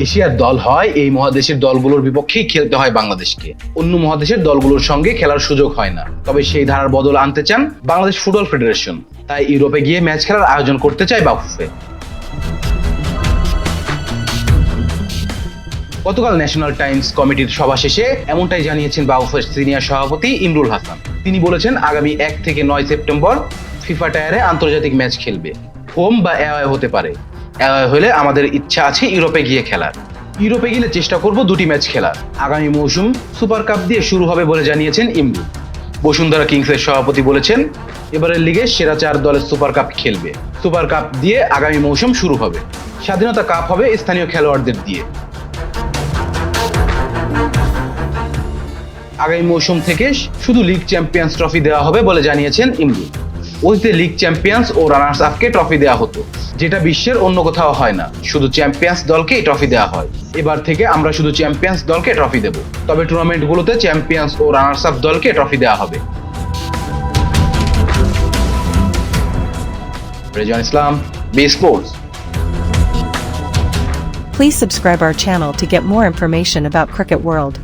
এশিয়ার দল হয় এই মহাদেশের দলগুলোর বিপক্ষেই খেলতে হয় বাংলাদেশকে, অন্য মহাদেশের দলগুলোর সঙ্গে খেলার সুযোগ হয় না। তবে সেই ধারার বদল আনতে চান বাংলাদেশ ফুটবল ফেডারেশন, তাই ইউরোপে গিয়ে ম্যাচ খেলার আয়োজন করতে চায় বাফুফে। গতকাল ন্যাশনাল টাইমস কমিটির সভা শেষে এমনটাই জানিয়েছেন বাফুফের সিনিয়র সভাপতি ইমরুল হাসান। তিনি বলেছেন, আগামী 1 থেকে 9 সেপ্টেম্বর ফিফা টায়ারে আন্তর্জাতিক ম্যাচ খেলবে। হোম বা অ্যাওয়ে হতে পারে। অ্যাওয়ে হলে আমাদের ইচ্ছা আছে ইউরোপে গিয়ে খেলার। ইউরোপে গেলে চেষ্টা করব 2টি ম্যাচ খেলার। আগামী মৌসুম সুপার কাপ দিয়ে শুরু হবে বলে জানিয়েছেন ইমরুল। বসুন্ধরা কিংসের সভাপতি বলেছেন, এবারের লিগে সেরা 4 দলের সুপার কাপ খেলবে। সুপার কাপ দিয়ে আগামী মৌসুম শুরু হবে। স্বাধীনতা কাপ হবে স্থানীয় খেলোয়াড়দের দিয়ে। আগামী মৌসুম থেকে শুধু লিগ চ্যাম্পিয়ন্স ট্রফি দেওয়া হবে বলে জানিয়েছেন ইমরুল। অতীতে লিগ চ্যাম্পিয়ন্স ও রানার্স আপকে ট্রফি দেওয়া হতো, যেটা বিশ্বের অন্য কোথাও হয় না। শুধু চ্যাম্পিয়ন্স দলকেই ট্রফি দেওয়া হয়। এবার থেকে আমরা শুধু চ্যাম্পিয়ন্স দলকে ট্রফি দেব। তবে টুর্নামেন্টগুলোতে চ্যাম্পিয়ন্স ও রানার্স আপ দলকে ট্রফি দেওয়া হবে। Rezwan Islam, B sports. Please subscribe our channel to get more information about Cricket World.